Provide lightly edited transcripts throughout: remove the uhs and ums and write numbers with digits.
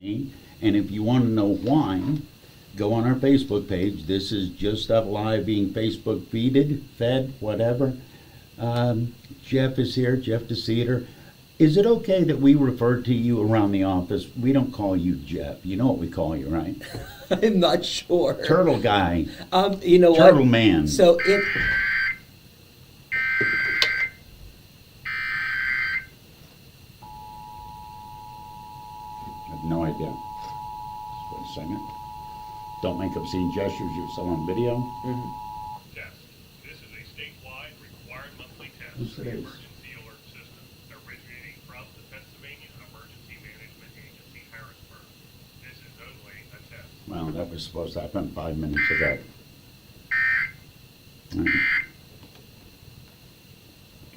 And if you want to know why, go on our Facebook page. This is Just Stuff Live being Facebook fed, whatever. Jeff is here, Jeff DeCEDAR. Is it okay that we refer to you around the office? We don't call you Jeff. You know what we call you, right? I'm not sure. Turtle guy. You know Turtle what? man. So I have no idea. Just wait a second. Don't make obscene gestures. You're still on video. Test. This is a statewide required monthly test Yes, for it the is. emergency alert system originating from the Pennsylvania Emergency Management Agency, Harrisburg. This is only a test. Well, that was supposed to happen 5 minutes ago.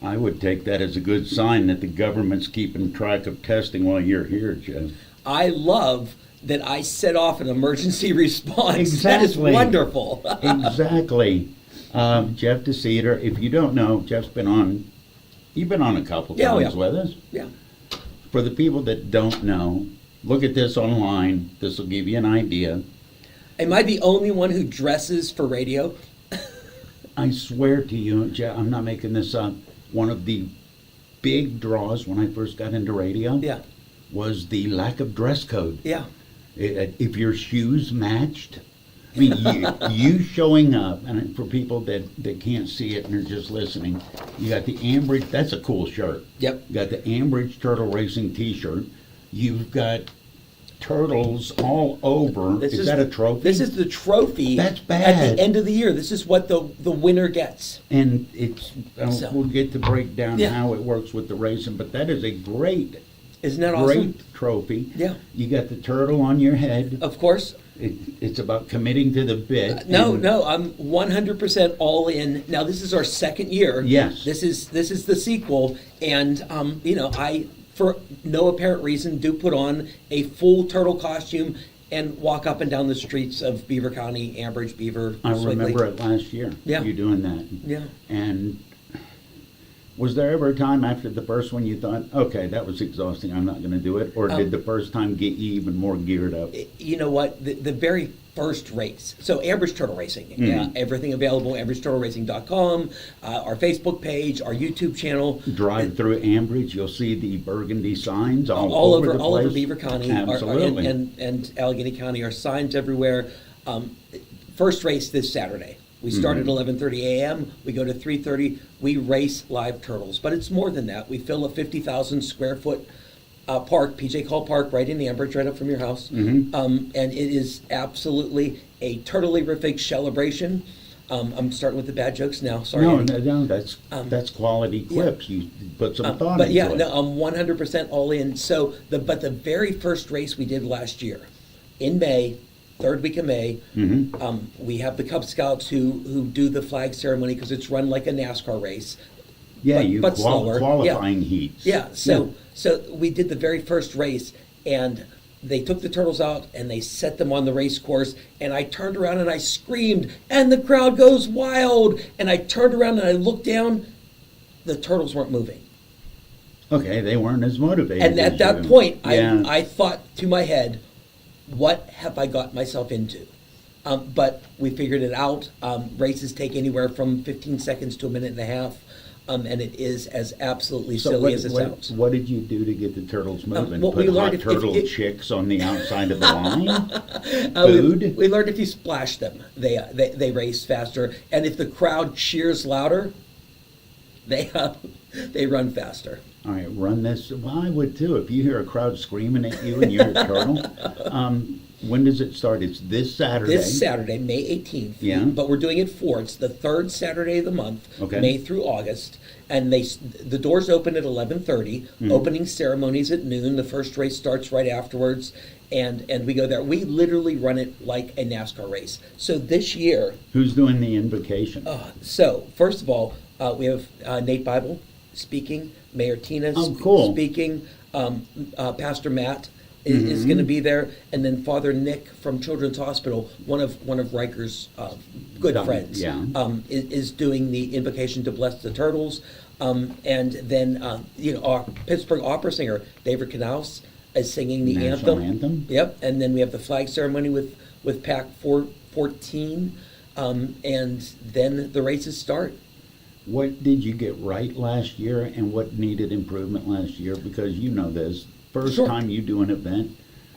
I would take that as a good sign that the government's keeping track of testing while you're here, Jeff. I love that I set off an emergency response. Exactly. That is wonderful. Exactly. Jeff DeCEDAR, if you don't know, Jeff's been on, you've been on a couple Yeah, times yeah. with us. Yeah. For the people that don't know, look at this online. This will give you an idea. Am I the only one who dresses for radio? I swear to you, Jeff, I'm not making this up. One of the big draws when I first got into radio Yeah. was the lack of dress code. Yeah. If your shoes matched, I mean, you showing up, and for people that can't see it and are just listening, you got the AMBRIDGE, that's a cool shirt. Yep. You got the AMBRIDGE Turtle Racing t-shirt. You've got turtles all over. Is that a trophy? This is the trophy. That's At bad. the end of the year, this is what the winner gets. And it's, So- we'll get to break down Yeah. how it works with the racing, but that is a great, Isn't that awesome? great trophy. Yeah. You got the turtle on your head. Of course. It's about committing to the bit. No, and no, I'm 100% all in. Now this is our second year. Yes. This is the sequel, and I, for no apparent reason, do put on a full turtle costume and walk up and down the streets of Beaver County, Ambridge, Beaver. I Slightly. remember it last year. Yeah. You doing that. Yeah. And was there ever a time after the first one you thought, okay, that was exhausting, I'm not going to do it? Or did the first time get you even more geared up? You know what? The very first race. So Ambridge Turtle Racing. Mm-hmm. Everything available, ambridgeturtleracing.com, our Facebook page, our YouTube channel. Drive through Ambridge, you'll see the burgundy signs all over the all over place. Beaver County Absolutely. and Allegheny County. Our signs everywhere. First race this Saturday. We start at 11:30 a.m. We go to 3:30. We race live turtles, but it's more than that. We fill a 50,000 square foot park, PJ Call Park, right in Ambridge, right up from your house. And it is absolutely a turtle-rific celebration. I'm starting with the bad jokes now. Sorry. No, that's quality clips. You put some thought But into yeah, it. no, I'm 100% all in. So the very first race we did last year, in May, third week of May, we have the Cub Scouts who do the flag ceremony because it's run like a NASCAR race. Yeah, but slower. qualifying heats. Yeah, so we did the very first race, and they took the turtles out and they set them on the race course, and I turned around and I screamed, and the crowd goes wild, and I turned around and I looked down, the turtles weren't moving. Okay, they weren't as motivated. And at as that you. point, Yeah. I thought to my head, what have I got myself into? But we figured it out. Races take anywhere from 15 seconds to a minute and a half, and it is as absolutely So silly as it sounds. what did you do to get the turtles moving? what Put we learned, hot turtle chicks on the outside of the line? Food? We learned if you splash them, they race faster, and if the crowd cheers louder, they run faster. All right, run this. Well, I would too. If you hear a crowd screaming at you and you're a turtle. When does it start? It's this Saturday. This Saturday, May 18th. Yeah. But we're doing it it's the third Saturday of the month, Okay. May through August. And the doors open at 11:30. Opening ceremonies at noon. The first race starts right afterwards. And we go there. We literally run it like a NASCAR race. So this year, Who's doing the invocation? so first of all, we have Nate Bible speaking, Mayor Tina cool. speaking, Pastor Matt is going to be there, and then Father Nick from Children's Hospital, one of Riker's good friends, is doing the invocation to bless the turtles, and then our Pittsburgh opera singer David Knaus as singing the National anthem. anthem? Yep, and then we have the flag ceremony with Pack 14, and then the races start. What did you get right last year and what needed improvement last year? Because you know this, first Sure. time you do an event,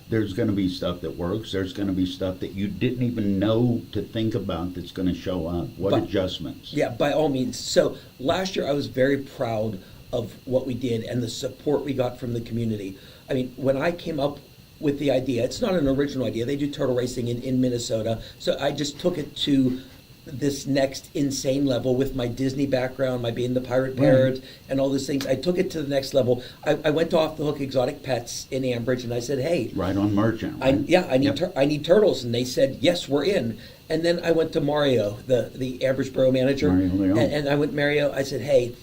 there's gonna be stuff that works, there's gonna be stuff that you didn't even know to think about that's gonna show up. What But- adjustments? Yeah, by all means. So last year I was very proud of what we did and the support we got from the community. I mean, when I came up with the idea, it's not an original idea. They do turtle racing in Minnesota. So I just took it to this next insane level with my Disney background, my being the pirate parrot and all those things. I took it to the next level. I went to Off the Hook Exotic Pets in Ambridge and I said, hey, Right on Merchant, right? I need Yep. I need turtles, and they said yes, we're in. And then I went to Mario, the Ambridge Borough manager, Mario Leone. and I went Mario. I said, hey,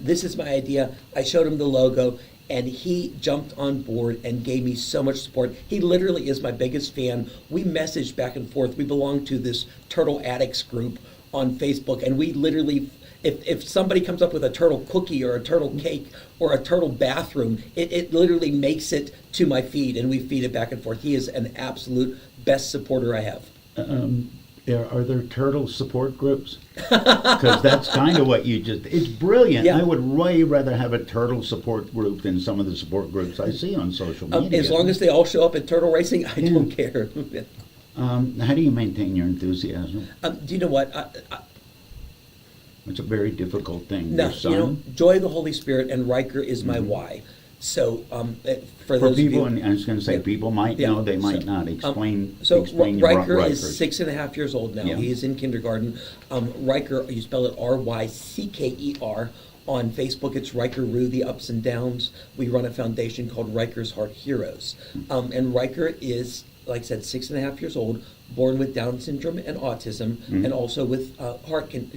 this is my idea. I showed him the logo, and he jumped on board and gave me so much support. He literally is my biggest fan. We messaged back and forth. We belong to this Turtle Addicts group on Facebook, and we literally. If somebody comes up with a turtle cookie or a turtle cake or a turtle bathroom, it literally makes it to my feed, and we feed it back and forth. He is an absolute best supporter I have. Are there turtle support groups? Because that's kind of what you just, it's brilliant. Yeah. I would way rather have a turtle support group than some of the support groups I see on social media. As long as they all show up at turtle racing, I don't care. How do you maintain your enthusiasm? Do you know what? It's a very difficult thing. No, Your son, you know, joy of the Holy Spirit and Riker is my why. So for for those people, of you, and I was going to say, Yeah. people might Yeah. know, they might So, not. Explain your Riker is Rikers. 6.5 years old now. Yeah. He is in kindergarten. Riker, you spell it Rycker. On Facebook, it's Riker Rue, the ups and downs. We run a foundation called Riker's Heart Heroes. And Riker is, like I said, 6.5 years old, born with Down syndrome and autism, and also with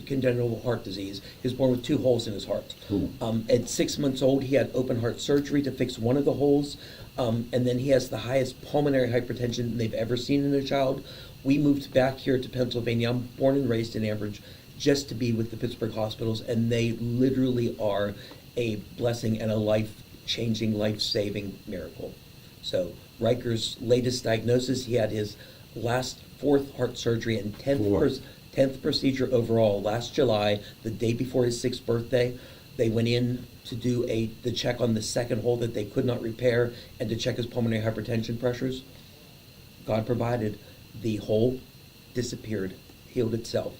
congenital heart disease. He was born with 2 holes in his heart. Ooh. At 6 months old, he had open heart surgery to fix one of the holes, and then he has the highest pulmonary hypertension they've ever seen in a child. We moved back here to Pennsylvania. I'm born and raised in Ambridge, just to be with the Pittsburgh hospitals, and they literally are a blessing and a life-changing, life-saving miracle. So Riker's latest diagnosis, he had his last 4th heart surgery and 10th procedure overall last July, the day before his 6th birthday. They went in to do the check on the second hole that they could not repair and to check his pulmonary hypertension pressures. God provided. The hole disappeared, healed itself,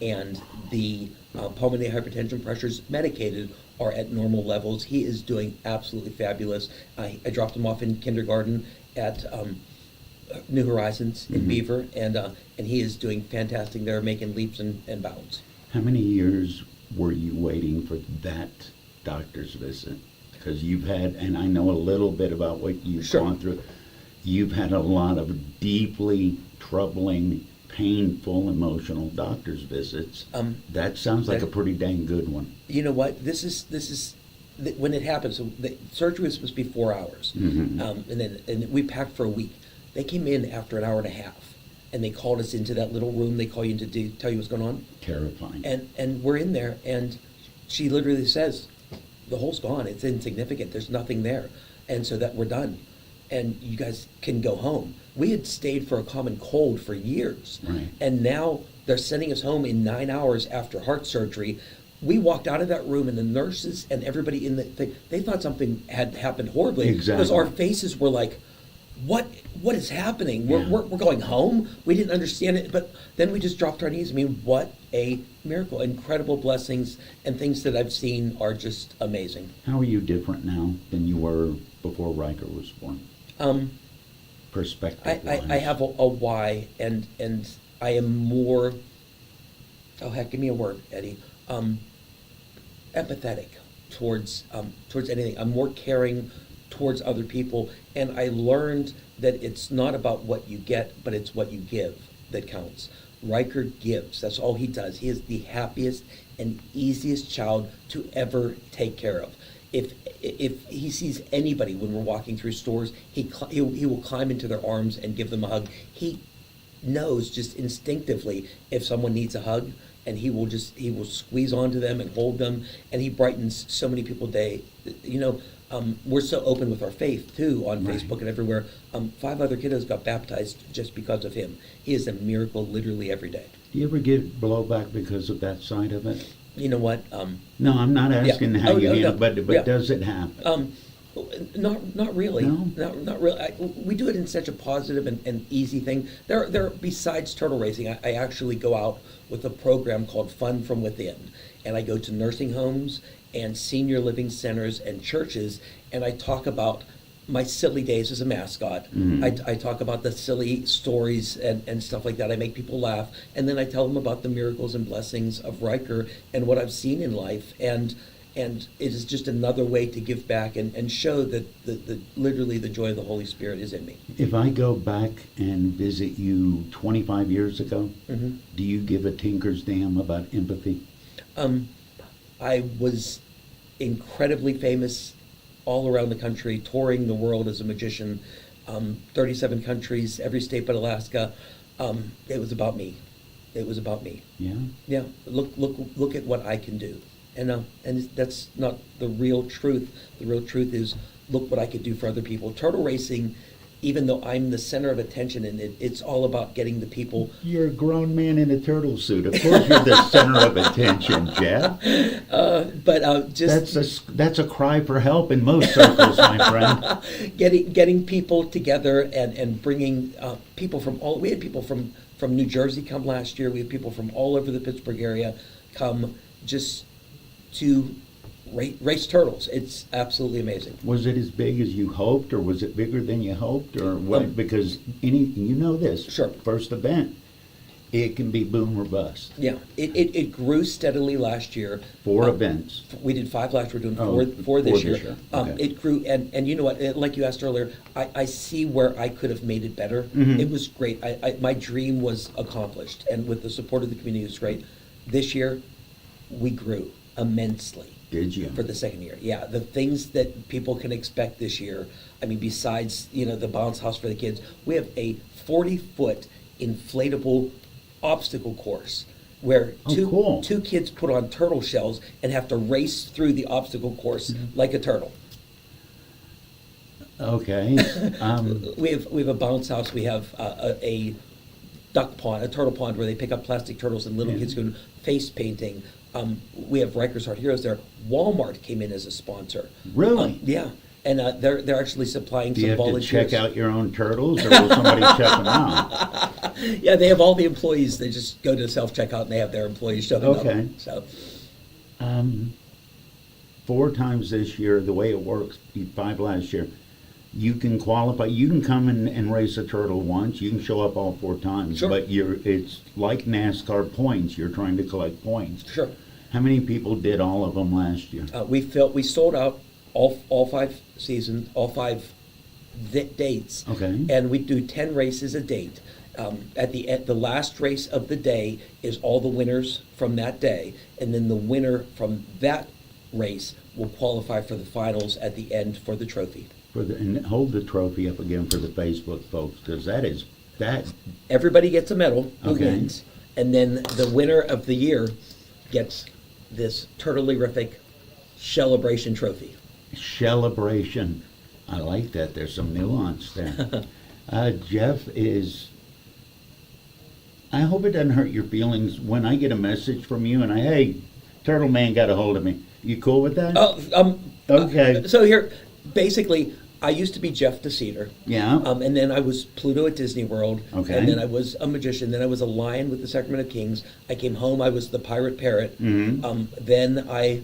and the pulmonary hypertension pressures medicated are at normal levels. He is doing absolutely fabulous. I dropped him off in kindergarten at New Horizons in Beaver, and he is doing fantastic. They're making leaps and bounds. How many years were you waiting for that doctor's visit? Because you've had, and I know a little bit about what you've Sure. gone through, you've had a lot of deeply troubling, painful, emotional doctor's visits. That sounds like a pretty dang good one. You know what? This is when it happened. So the surgery was supposed to be 4 hours, and we packed for a week. They came in after an hour and a half, and they called us into that little room. They call you in to tell you what's going on, Terrifying. and we're in there, and she literally says, "The hole's gone. It's insignificant. There's nothing there," and so that we're done, and you guys can go home. We had stayed for a common cold for years, Right. and now they're sending us home in 9 hours after heart surgery. We walked out of that room, and the nurses and everybody in the thing, they thought something had happened horribly. Exactly. Because our faces were like, what is happening? Yeah. We're going home? We didn't understand it, but then we just dropped our knees. I mean, what a miracle. Incredible blessings, and things that I've seen are just amazing. How are you different now than you were before Riker was born? Perspective. I have a why, and I am more, oh heck, give me a word, Eddie, empathetic towards anything. I'm more caring towards other people, and I learned that it's not about what you get, but it's what you give that counts. Riker gives. That's all he does. He is the happiest and easiest child to ever take care of. If he sees anybody when we're walking through stores, he will climb into their arms and give them a hug. He knows just instinctively if someone needs a hug, and he will squeeze onto them and hold them, and he brightens so many people's day. You know, we're so open with our faith too on Right. Facebook and everywhere. 5 other kiddos got baptized just because of him. He is a miracle literally every day. Do you ever get blowback because of that side of it? You know what? No, I'm not asking how Oh, you no, handle, no. but Yeah. does it happen? Not really. No? Not really. We do it in such a positive and easy thing. There. Besides turtle racing, I actually go out with a program called Fun from Within, and I go to nursing homes and senior living centers and churches, and I talk about my silly days as a mascot. I talk about the silly stories and stuff like that. I make people laugh, and then I tell them about the miracles and blessings of Riker and what I've seen in life, and it is just another way to give back and show that literally the joy of the Holy Spirit is in me. If I go back and visit you 25 years ago, do you give a tinker's damn about empathy? I was incredibly famous all around the country, touring the world as a magician, 37 countries, every state but Alaska. It was about me. It was about me. Yeah? Yeah, look at what I can do. And that's not the real truth. The real truth is, look what I could do for other people. Turtle racing, even though I'm the center of attention in it, it's all about getting the people. You're a grown man in a turtle suit. Of course you're the center of attention, Jeff. But That's a cry for help in most circles, my friend. getting people together and bringing people from all. We had people from New Jersey come last year. We had people from all over the Pittsburgh area come just to race turtles. It's absolutely amazing. Was it as big as you hoped, or was it bigger than you hoped, or what? Because you know this. Sure. First event, it can be boom or bust. Yeah, it grew steadily last year. 4 events. We did 5 last year. We're doing Oh, four this four year. this year. Okay. It grew, and you know what? Like you asked earlier, I see where I could have made it better. Mhm. It was great. My dream was accomplished, and with the support of the community, it was great. This year, we grew immensely. Did you? For the second year, yeah. The things that people can expect this year, I mean, besides, the bounce house for the kids, we have a 40-foot inflatable obstacle course where Oh, cool. two kids put on turtle shells and have to race through the obstacle course like a turtle. Okay. We have a bounce house. We have a duck pond, a turtle pond where they pick up plastic turtles and little Yeah. kids go face painting. We have Rikers Heart Heroes there. Walmart came in as a sponsor. Really? Yeah, and they're actually supplying Do some you have to volunteers. check out your own turtles, or will somebody check them out? Yeah, they have all the employees. They just go to self-checkout and they have their employees showing up. Okay. So 4 times this year, the way it works, 5 last year, you can qualify. You can come and race a turtle once. You can show up all 4 times. Sure. But it's like NASCAR points. You're trying to collect points. sure. How many people did all of them last year? We sold out all 5 seasons, all 5 dates. Okay. And we do 10 races a date. At the end, the last race of the day is all the winners from that day, and then the winner from that race will qualify for the finals at the end for the trophy. And hold the trophy up again for the Facebook folks, because that. Everybody gets a medal who Okay. wins, and then the winner of the year gets this turtlerific celebration trophy. Celebration. I like that. There's some nuance there. Jeff is. I hope it doesn't hurt your feelings when I get a message from you and hey, Turtle Man got a hold of me. You cool with that? Okay. So here, basically, I used to be Jeff DeCEDAR. Yeah. And then I was Pluto at Disney World. Okay. And then I was a magician. Then I was a lion with the Sacramento Kings. I came home. I was the pirate parrot. Mhm. Then I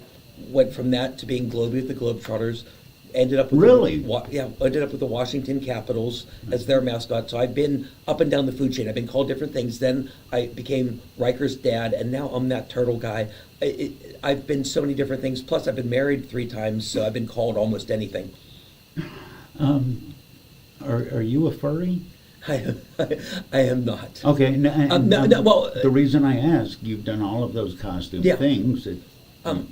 went from that to being Globey with the Globetrotters. Ended up with Really? ended up with the Washington Capitals as their mascot. So I've been up and down the food chain. I've been called different things. Then I became Riker's dad, and now I'm that turtle guy. I've been so many different things. Plus, I've been married 3 times, so I've been called almost anything. Are you a furry? I am not. Okay. Well, the reason I ask, you've done all of those costume Yeah. things.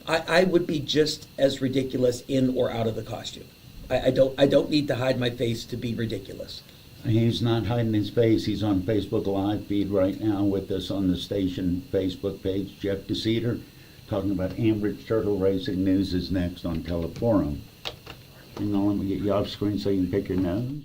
I would be just as ridiculous in or out of the costume. I don't need to hide my face to be ridiculous. He's not hiding his face. He's on Facebook Live feed right now with us on the station Facebook page. Jeff DeCEDAR talking about Ambridge Turtle Racing news is next on Teleforum. Hang on, let me get you off screen so you can pick your nose.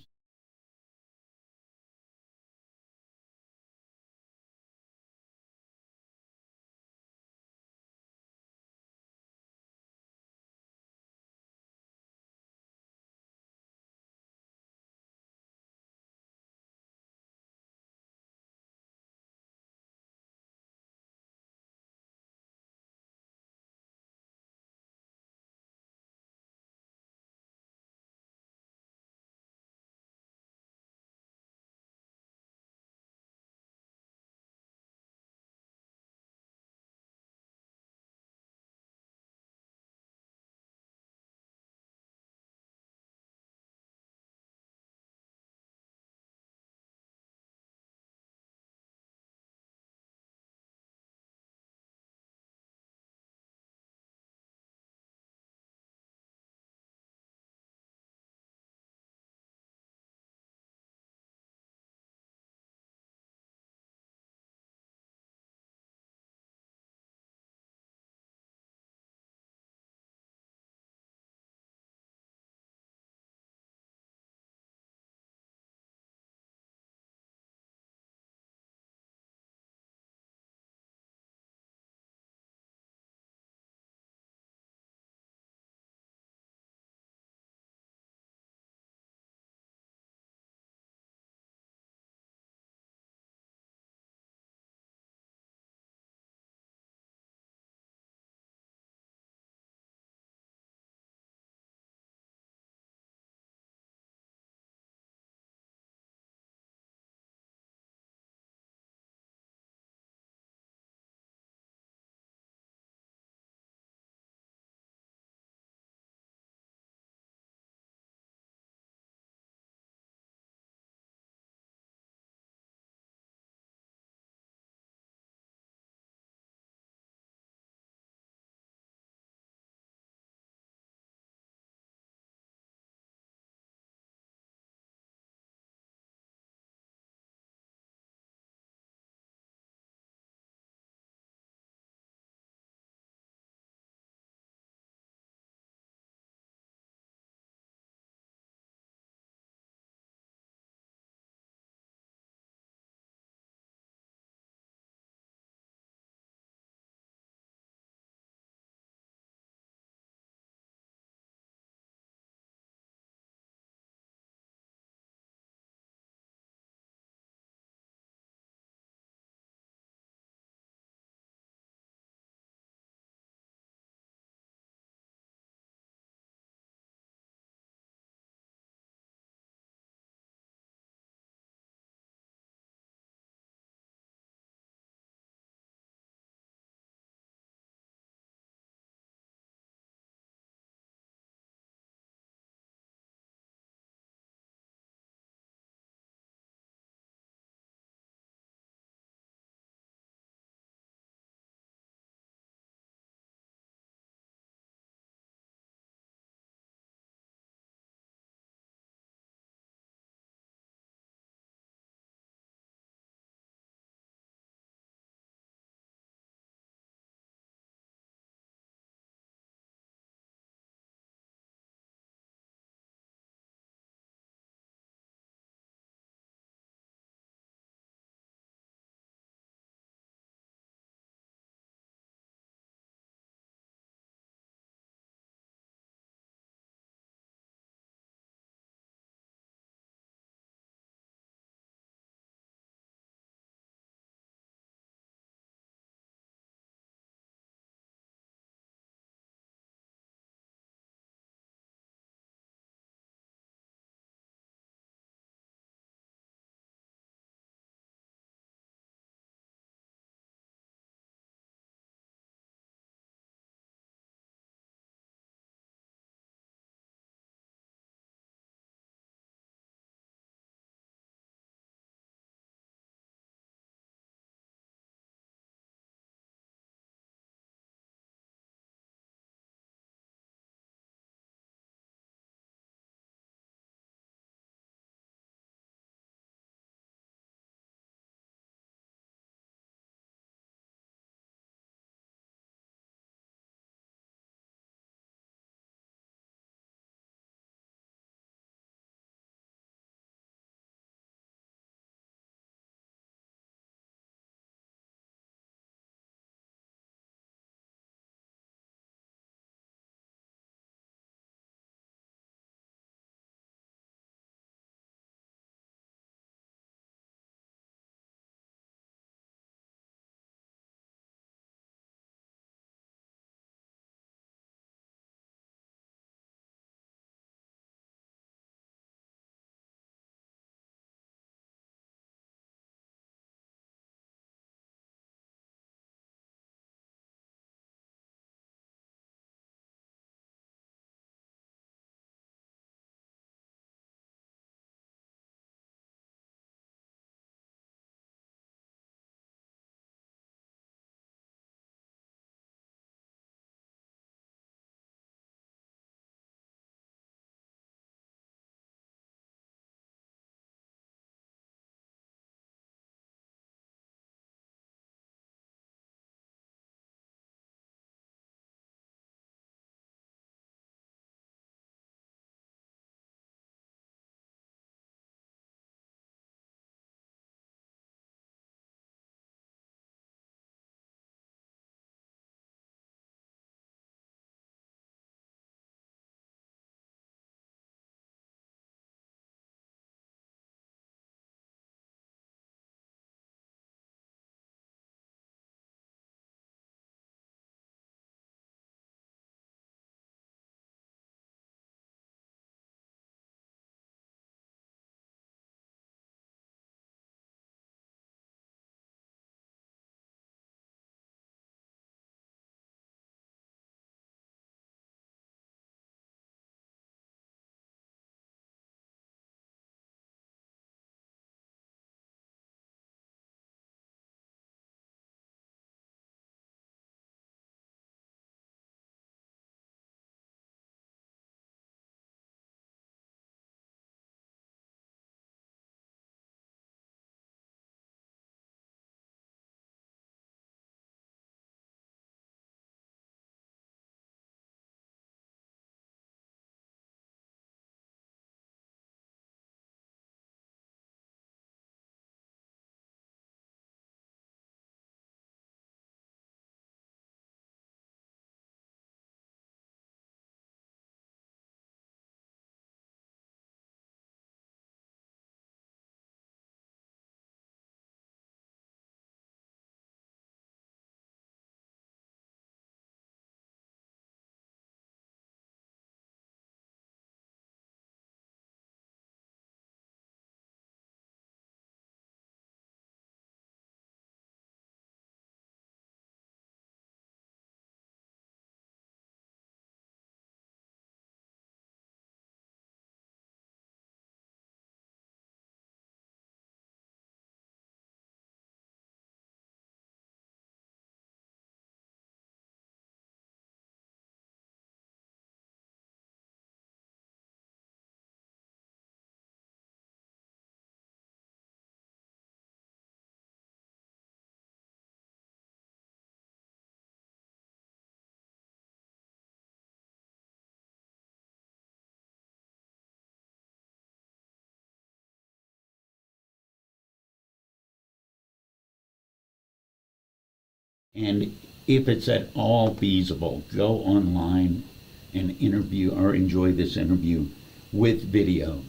And if it's at all feasible, go online and interview or enjoy this interview with video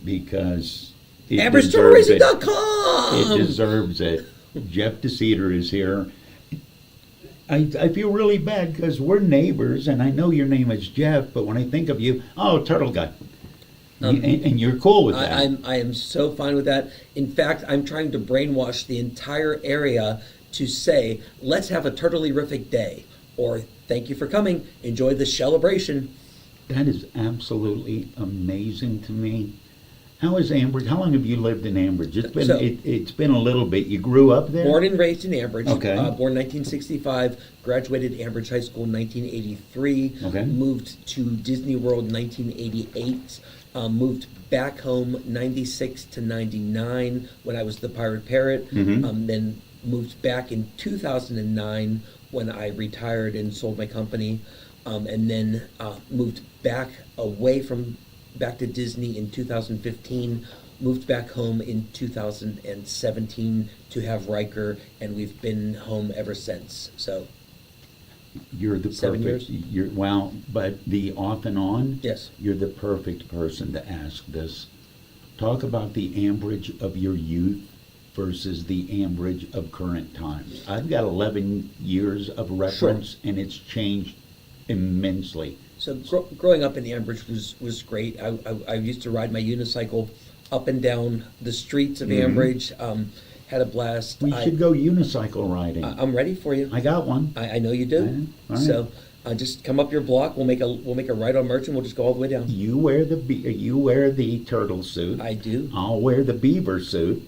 because it deserves it. AMBRIDGETotalRacing.com! It deserves it. Jeff DeCEDAR is here. I feel really bad because we're neighbors, and I know your name is Jeff, but when I think of you, oh, Turtle Guy. And you're cool with that. I am so fine with that. In fact, I'm trying to brainwash the entire area to say, let's have a turtle-erific day, or thank you for coming, enjoy the celebration. That is absolutely amazing to me. How is Ambridge? How long have you lived in Ambridge? It's been a little bit. You grew up there? Born and raised in Ambridge. Okay. Born 1965. Graduated Ambridge High School in 1983. Okay. Moved to Disney World 1988. Moved back home 96 to 99 when I was the Pirate Parrot. Then moved back in 2009 when I retired and sold my company. And then moved back back to Disney in 2015, moved back home in 2017 to have Riker, and we've been home ever since. So You're the 7 perfect. years? But the off and on. Yes. You're the perfect person to ask this. Talk about the Ambridge of your youth versus the Ambridge of current times. I've got 11 years of reference, and it's changed immensely. So growing up in Ambridge was great. I used to ride my unicycle up and down the streets of Ambridge. Had a blast. We should go unicycle riding. I'm ready for you. I got one. I know you do. All right. So just come up your block. We'll make a ride on merch, and we'll just go all the way down. You wear the turtle suit. I do. I'll wear the beaver suit.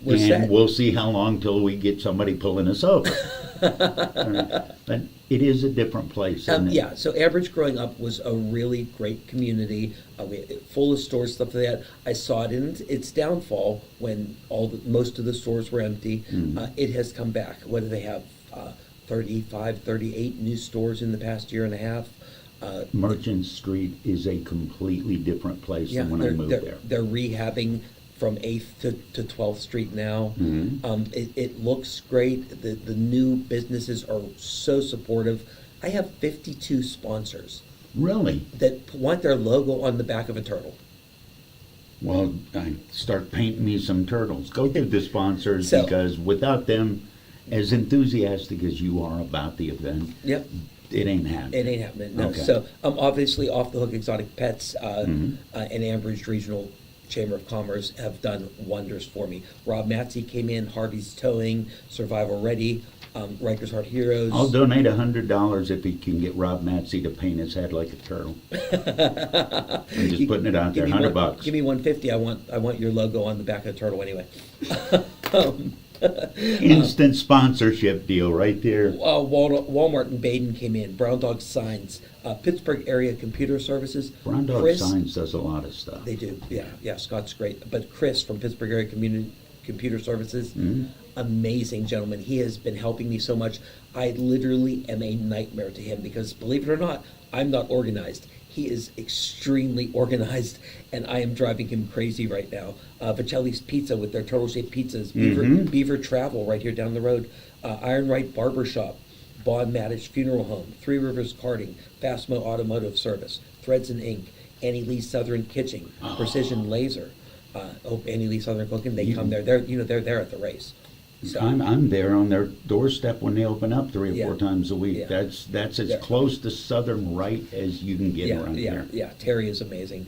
We're and set. we'll see how long till we get somebody pulling us over. All right. But it is a different place, isn't it? Yeah, so Ambridge growing up was a really great community, full of stores, stuff like that. I saw it in its downfall when most of the stores were empty. It has come back. What do they have? 35, 38 new stores in the past year and a half. Merchant Street is a completely different place than when I moved there. They're rehabbing from 8th to 12th Street now. It looks great. The new businesses are so supportive. I have 52 sponsors Really? that want their logo on the back of a turtle. Well, start painting me some turtles. Go to the sponsors So- because without them, as enthusiastic as you are about the event, Yep. it ain't happening. It ain't happening. No. Okay. So obviously Off the Hook Exotic Pets and Ambridge Regional Chamber of Commerce have done wonders for me. Rob Matsey came in, Harvey's Towing, Survival Ready, Rikers Heart Heroes. I'll donate $100 if he can get Rob Matsey to paint his head like a turtle. I'm just putting it out there, $100. Give me 150. I want your logo on the back of the turtle anyway. Instant sponsorship deal right there. Walmart and Baden came in. Brown Dog Signs, Pittsburgh Area Computer Services. Brown Dog Chris, Signs does a lot of stuff. They do, yeah. Scott's great, but Chris from Pittsburgh Area Computer Services, amazing gentleman. He has been helping me so much. I literally am a nightmare to him because, believe it or not, I'm not organized. He is extremely organized, and I am driving him crazy right now. Vicelli's Pizza with their turtle-shaped pizzas. Beaver Travel right here down the road. Iron Right Barbershop. Bond Maddish Funeral Home. Three Rivers Karting. Fastmo Automotive Service. Threads and Ink. Annie Lee Southern Kitchen. Precision Laser. Annie Lee Southern Cooking. They come there. They're there at the race. So, I'm there on their doorstep when they open up 3 or Yeah. 4 times a week. Yeah. That's as Yeah. close to Southern right as you can get around here. Yeah. Terry is amazing.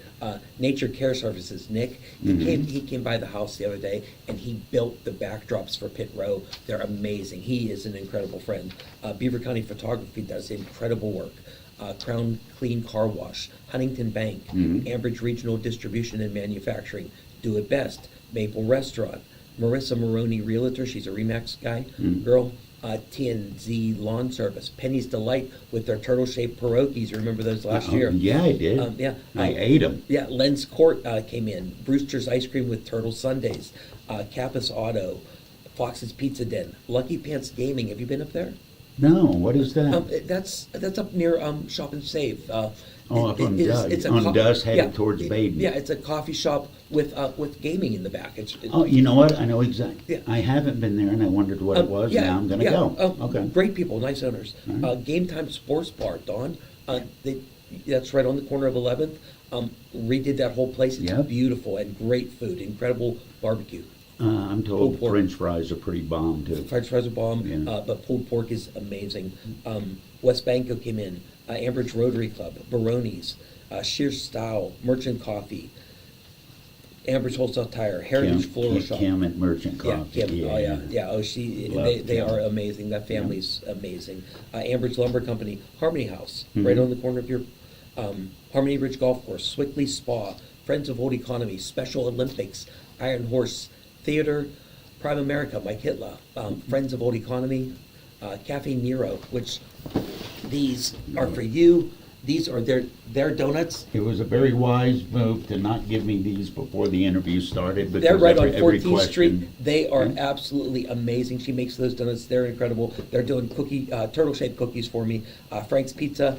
Nature Care Services, Nick. He came by the house the other day and he built the backdrops for Pit Row. They're amazing. He is an incredible friend. Beaver County Photography does incredible work. Crown Clean Car Wash, Huntington Bank, Ambridge Regional Distribution and Manufacturing, Do It Best, Maple Restaurant, Marissa Maroney Realtor, she's a Remax guy, girl. TNZ Lawn Service, Penny's Delight with their turtle-shaped pierogies. You remember those last year? Yeah, I did. Yeah. I ate them. Yeah, Len's Court came in. Brewster's Ice Cream with Turtle Sundays. Kappas Auto. Fox's Pizza Den. Lucky Pants Gaming. Have you been up there? No, what is that? That's up near Shop and Save. Oh, up on is- Dust, it's a on co- Dust yeah, headed towards it- Baden. Yeah, it's a coffee shop with gaming in the back. Oh, you know what? I know exactly. Yeah. I haven't been there and I wondered what it was. Yeah, Now I'm gonna yeah, go. Okay. Great people, nice owners. All right. Game Time Sports Bar, Don. That's right on the corner of 11th. Redid that whole place. It's Yep. beautiful and great food, incredible barbecue. I'm told Pulled pork. French fries are pretty bomb too. French fries are bomb, Yeah. but pulled pork is amazing. West Banco came in. Ambridge Rotary Club, Baroni's, Sheer Style, Merchant Coffee, Ambridge Wholesale Tire, Heritage Floral Shop. Kim at Merchant Coffee. Yeah, Kim. Oh yeah, yeah. Oh, they Love Kim. are amazing. That family's amazing. Ambridge Lumber Company, Harmony House, Mhm. right on the corner of your Harmony Ridge Golf Course, Swickley Spa, Friends of Old Economy, Special Olympics, Iron Horse Theater, Prime America, Mike Hitler, Friends of Old Economy, Cafe Nero, which these are for you. These are their donuts. It was a very wise move to not give me these before the interview started because They're right on every 14th Street. question. They are Hmm? absolutely amazing. She makes those donuts. They're incredible. They're doing turtle-shaped cookies for me. Frank's Pizza,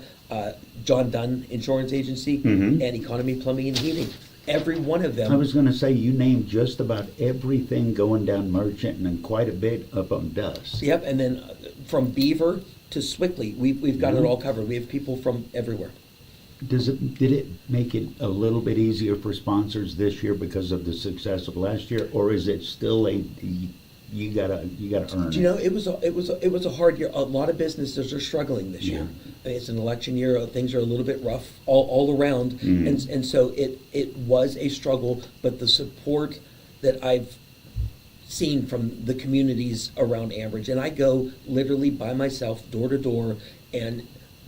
John Dunn Insurance Agency, Mhm. and Economy Plumbing and Heating. Every one of them. I was gonna say, you named just about everything going down Merchant and then quite a bit up on Dust. Yep, and then from Beaver to Swickley, we've got it Mhm. all covered. We have people from everywhere. Did it make it a little bit easier for sponsors this year because of the success of last year, or is it still you gotta earn Do you know, it? it was a hard year. A lot of businesses are struggling this year. It's an election year. Things are a little bit rough all around, Mhm. and so it was a struggle. But the support that I've seen from the communities around Ambridge, and I go literally by myself, door to door, and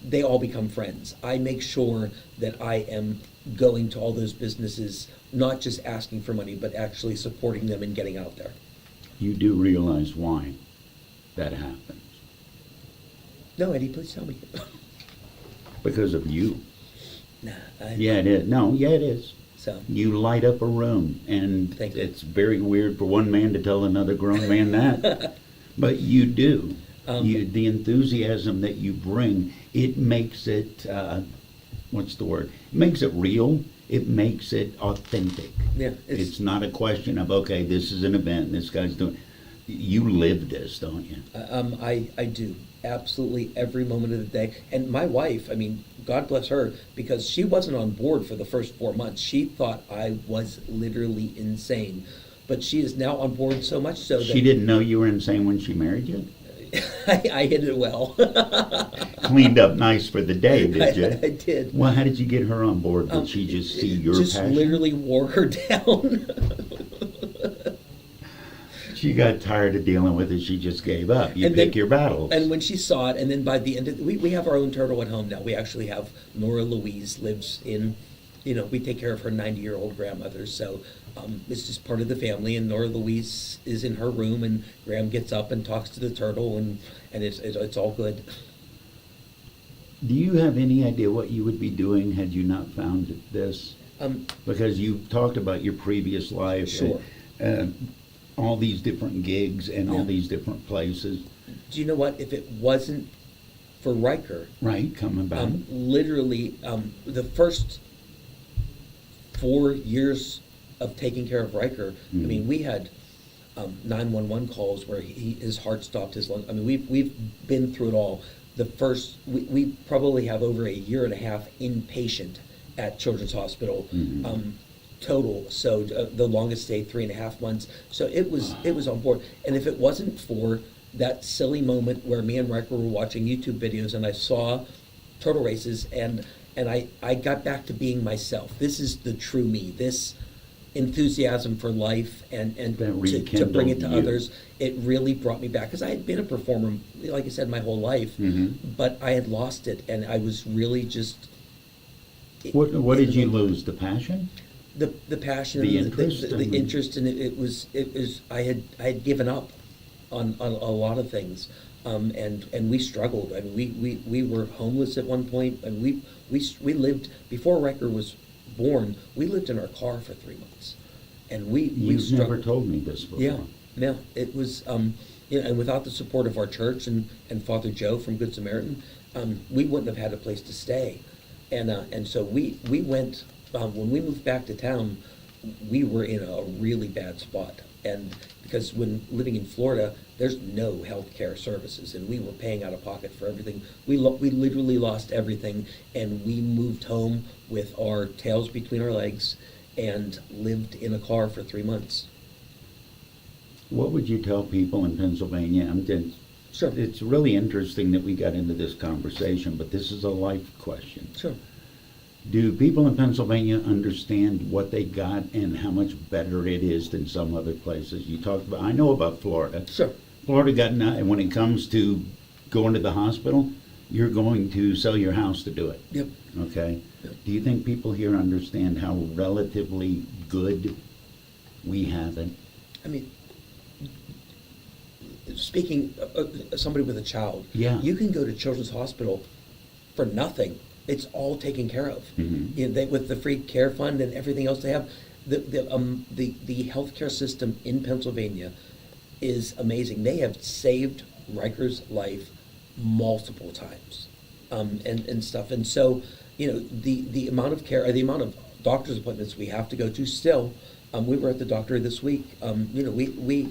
they all become friends. I make sure that I am going to all those businesses, not just asking for money, but actually supporting them and getting out there. You do realize why that happens? No, Eddie, please tell me. Because of you. Nah, Yeah, it is. No, yeah, it is. So, You light up a room, and Thank you. it's very weird for one man to tell another grown man that. But you do. The enthusiasm that you bring, it makes it, what's the word? It makes it real. It makes it authentic. yeah, It's not a question of, okay, this is an event, this guy's doing. You live this, don't you? I do, absolutely every moment of the day. And my wife, I mean, God bless her, because she wasn't on board for the first 4 months. She thought I was literally insane. But she is now on board so much so that She didn't know you were insane when she married you? I hit it well. Cleaned up nice for the day, did you? I did. Well, how did you get her on board? Did she just see your Just passion? literally wore her down. She got tired of dealing with it. She just gave up. You And pick then- your battles. And when she saw it, and then by the end of we have our own turtle at home now. We actually have Nora Louise lives in, we take care of her 90-year-old grandmother. So it's just part of the family. And Nora Louise is in her room, and Graham gets up and talks to the turtle, and it's all good. Do you have any idea what you would be doing had you not found this? Because you've talked about your previous life. Sure. And, all these different gigs and all Yeah. these different places. Do you know what? If it wasn't for Riker, Right, coming back. literally the first 4 years of taking care of Riker, I Mhm. mean, we had 911 calls where his heart stopped, his lung. I mean, we've been through it all. We probably have over a year and a half inpatient at Children's Hospital. Mhm. Total, so the longest stay 3.5 months. So it was on board. And if it wasn't for that silly moment where me and Riker were watching YouTube videos and I saw turtle races and I got back to being myself. This is the true me. This enthusiasm for life and That to rekindled bring it to you. others. It really brought me back because I had been a performer, like I said, my whole life, Mhm. but I had lost it and I was really just. What did you lose? The passion? The passion, The and interest, the and- interest, and it was I had given up on a lot of things, and we struggled. I mean, we were homeless at one point, and we lived before Riker was born. We lived in our car for 3 months, and we You've struggled. never told me this before. Yeah, it was, and without the support of our church and Father Joe from Good Samaritan, we wouldn't have had a place to stay. And so we went, when we moved back to town, we were in a really bad spot. And because when living in Florida, there's no health care services, and we were paying out of pocket for everything. We literally lost everything, and we moved home with our tails between our legs and lived in a car for 3 months. What would you tell people in Pennsylvania? Sure. It's really interesting that we got into this conversation, but this is a life question. Sure. Do people in Pennsylvania understand what they got and how much better it is than some other places? You talked about, I know about Florida. Sure. Florida got, and when it comes to going to the hospital, you're going to sell your house to do it. Yep. Okay? Yep. Do you think people here understand how relatively good we have it? I mean, speaking somebody with a child, Yeah. you can go to Children's Hospital for nothing. It's all taken care of. Mhm. You know, with the free care fund and everything else they have. The healthcare system in Pennsylvania is amazing. They have saved Riker's life multiple times, and stuff. And so, you know, the amount of care, or the amount of doctor's appointments we have to go to still. We were at the doctor this week. You know, we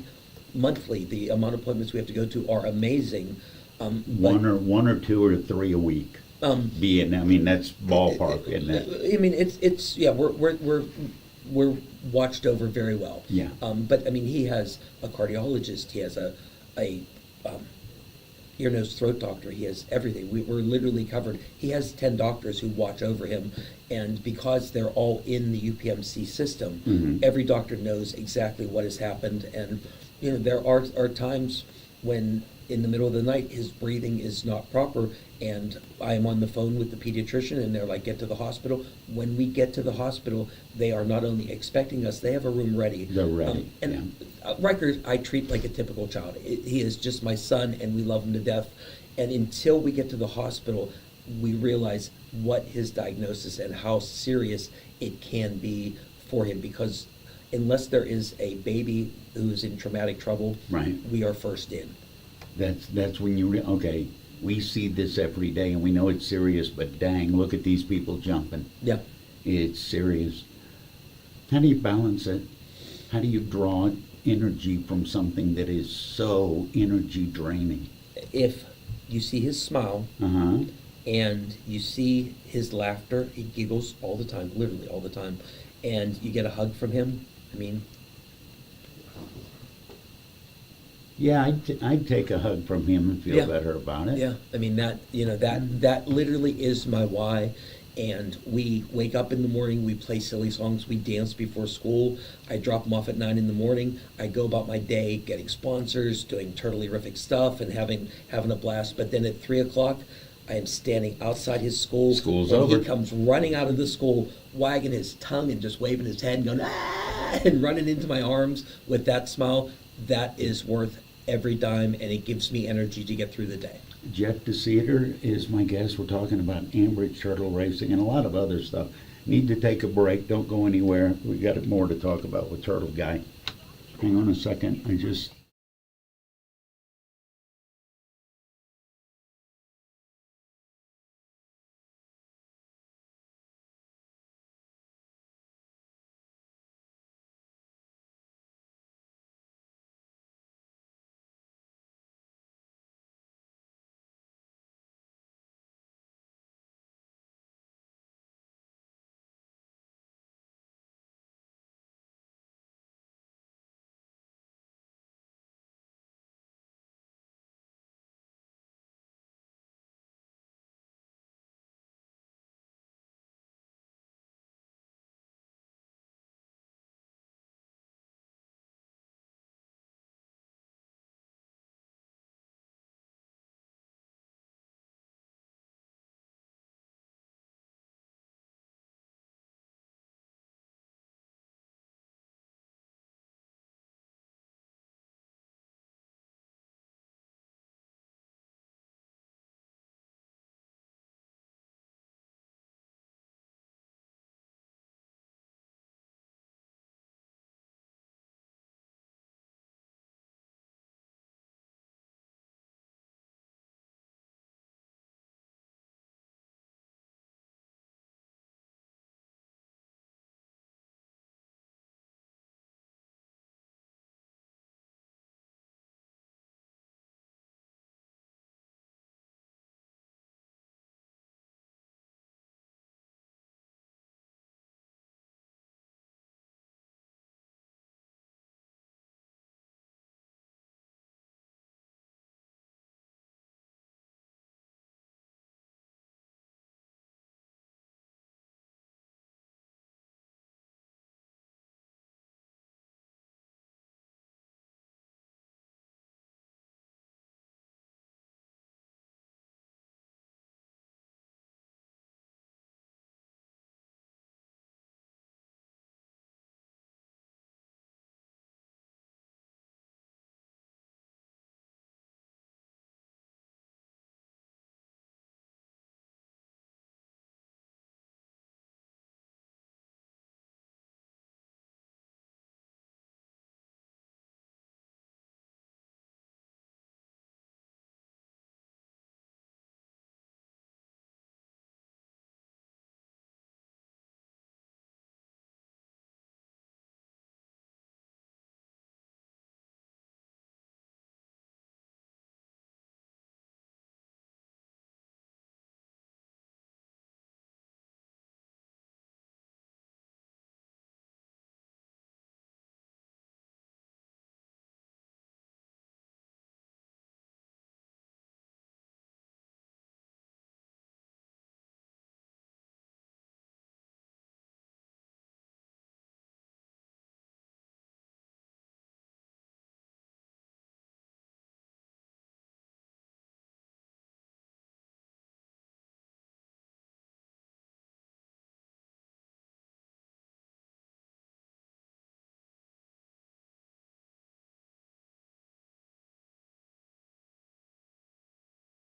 monthly, the amount of appointments we have to go to are amazing. One or two or three a week. I mean, that's ballpark, isn't it? I mean, it's yeah, we're watched over very well. Yeah. But I mean, he has a cardiologist. He has a ear, nose, throat doctor. He has everything. We're literally covered. He has 10 doctors who watch over him, and because they're all in the UPMC system, Mhm. every doctor knows exactly what has happened. And you know, there are times when in the middle of the night his breathing is not proper, and I am on the phone with the pediatrician, and they're like, get to the hospital. When we get to the hospital, they are not only expecting us, they have a room ready. They're ready, Riker, I treat like a typical child. He is just my son, and we love him to death. And until we get to the hospital, we realize what his diagnosis and how serious it can be for him, because unless there is a baby who's in traumatic trouble, Right. we are first in. That's when you, okay, we see this every day and we know it's serious, but dang, look at these people jumping. Yeah. It's serious. How do you balance it? How do you draw energy from something that is so energy draining? If you see his smile Uh-huh. and you see his laughter, he giggles all the time, literally all the time, and you get a hug from him, I mean, Yeah, I'd take a hug from him and feel Yeah. better about it. yeah, I mean, that literally is my why. And we wake up in the morning, we play silly songs, we dance before school. I drop him off at 9 in the morning. I go about my day getting sponsors, doing turtle-erific stuff, and having a blast. But then at 3 o'clock, I am standing outside his school. School's and over. He comes running out of the school, wagging his tongue and just waving his head and going, ah, and running into my arms with that smile. That is worth every dime, and it gives me energy to get through the day. Jeff DeCEDAR is my guest. We're talking about AMBRIDGE turtle racing and a lot of other stuff. Need to take a break. Don't go anywhere. We got more to talk about with Turtle Guy. Hang on a second. I just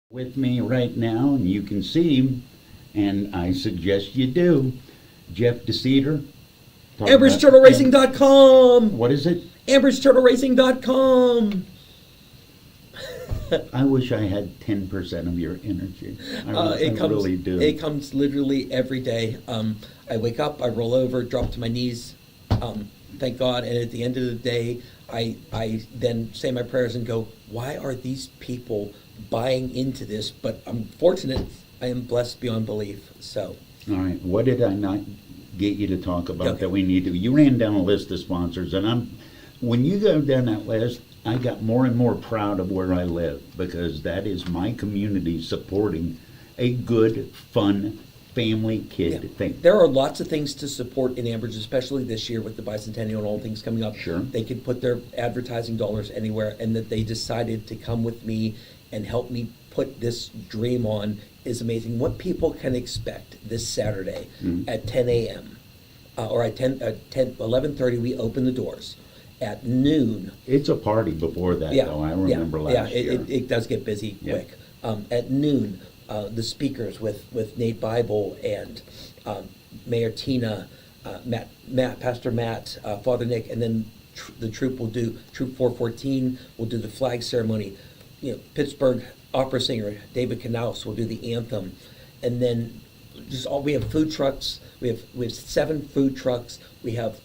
With me right now, and you can see him, and I suggest you do. Jeff DeCEDAR. AMBRIDGETurtleRacing.com. What is it? AMBRIDGETurtleRacing.com. I wish I had 10% of your energy. I It comes. really do. It comes literally every day. I wake up, I roll over, drop to my knees, thank God, and at the end of the day, I then say my prayers and go, why are these people buying into this? But I'm fortunate. I am blessed beyond belief. So. All right. What did I not get you to talk about Okay. that we need to? You ran down a list of sponsors, and when you go down that list, I got more and more proud of where I live, because that is my community supporting a good, fun, family kid Yeah. thing. There are lots of things to support in Ambridge, especially this year with the bicentennial and all things coming up. Sure. They could put their advertising dollars anywhere, and that they decided to come with me and help me put this dream on is amazing. What people can expect this Saturday at 10 a.m. Or at 11:30, we open the doors. At noon, It's a party before that, though. I remember last year. it does get busy Yeah. quick. At noon, the speakers with Nate Bible and Mayor Tina, Pastor Matt, Father Nick, and then the troop will do, Troop 414 will do the flag ceremony. You know, Pittsburgh opera singer David Knaus will do the anthem, and then we have food trucks. We have 7 food trucks. We have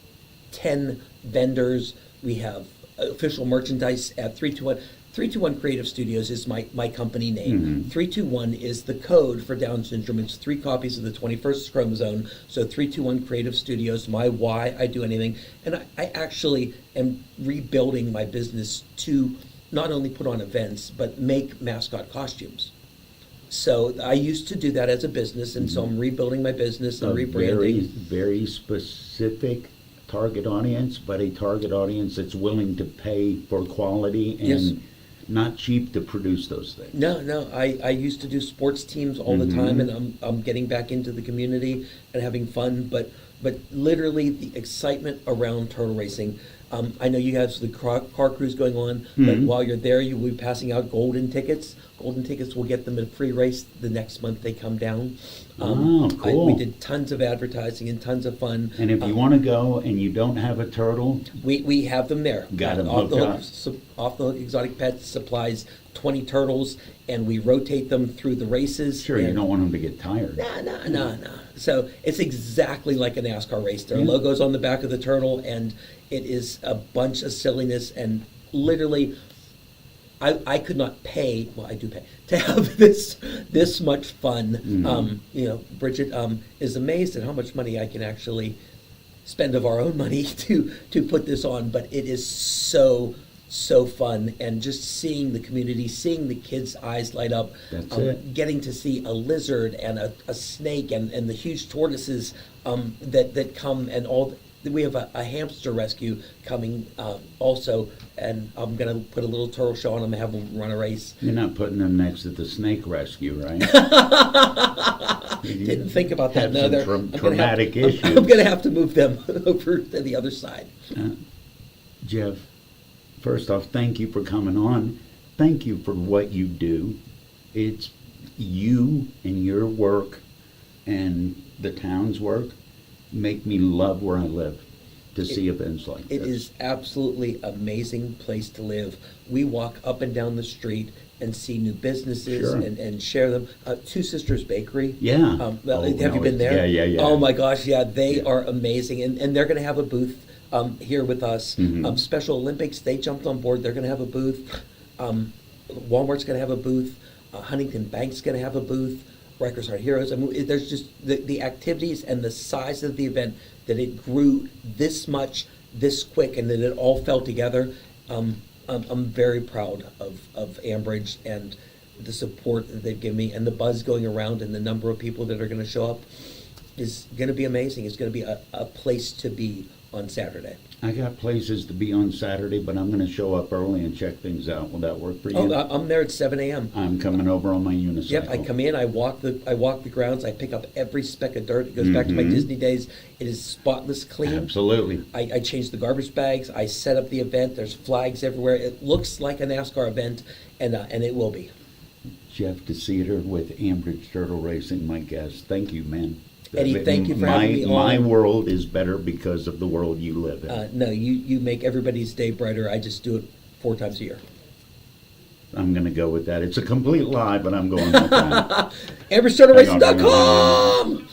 10 vendors. We have official merchandise at 321. 321 Creative Studios is my company name. 321 is the code for Down syndrome. It's 3 copies of the 21st chromosome. So 321 Creative Studios, my why I do anything. And I actually am rebuilding my business to not only put on events, but make mascot costumes. So I used to do that as a business, and so I'm rebuilding my business and A very, rebranding. very specific target audience, but a target audience that's willing to pay for quality and Yes. not cheap to produce those things. No, I used to do sports teams all the time, and I'm getting back into the community and having fun, but literally the excitement around turtle racing. I know you have the car cruise going on, but while you're there, you will be passing out golden tickets. Golden tickets will get them a free race the next month they come down. Cool. We did tons of advertising and tons of fun. And if you want to go and you don't have a turtle, We have them there. Got 'em Off the hooked Hook, up. Off the Hook Exotic Pets supplies 20 turtles, and we rotate them through the races. sure, you and- don't want them to get tired. No. So it's exactly like a NASCAR race. There are Yeah. logos on the back of the turtle, and it is a bunch of silliness. And literally, I could not pay. Well, I do pay to have this much fun. Bridget is amazed at how much money I can actually spend of our own money to put this on. But it is so fun, and just seeing the community, seeing the kids' eyes light up. That's it. Getting to see a lizard and a snake and the huge tortoises that come, and all. We have a hamster rescue coming also, and I'm going to put a little turtle show on them and have them run a race. You're not putting them next to the snake rescue, right? Didn't think about that. Have No, some they're I'm gonna traumatic have, issues. I'm going to have to move them over to the other side. Jeff, first off, thank you for coming on. Thank you for what you do. It's you and your work and the town's work make me love where I live to see events like It this. is absolutely amazing place to live. We walk up and down the street and see new businesses Sure. and share them. Two Sisters Bakery. Yeah. Well, Oh, have no, you been there? yeah. Oh my gosh, yeah, they Yeah. are amazing, and they're going to have a booth here with us. Special Olympics, they jumped on board. They're going to have a booth. Walmart's going to have a booth. Huntington Bank's going to have a booth. Rikers Heart Heroes. I mean, there's just the activities and the size of the event, that it grew this much, this quick, and that it all fell together. I'm very proud of AMBRIDGE and the support that they've given me, and the buzz going around, and the number of people that are going to show up is going to be amazing. It's going to be a place to be on Saturday. I got places to be on Saturday, but I'm going to show up early and check things out. Will that work for you? Oh, I'm there at 7 a.m. I'm coming over on my unicycle. Yep, I come in, I walk the grounds, I pick up every speck of dirt. It goes back to my Disney days. It is spotless clean. Absolutely. I change the garbage bags. I set up the event. There's flags everywhere. It looks like a NASCAR event, and it will be. Jeff DeCEDAR with AMBRIDGE Turtle Racing, my guest. Thank you, man. Eddie, thank you for having me on. My world is better because of the world you live in. No, you make everybody's day brighter. I just do it 4 times a year. I'm going to go with that. It's a complete lie, but I'm going with that. AMBRIDGETurtleRacing.com!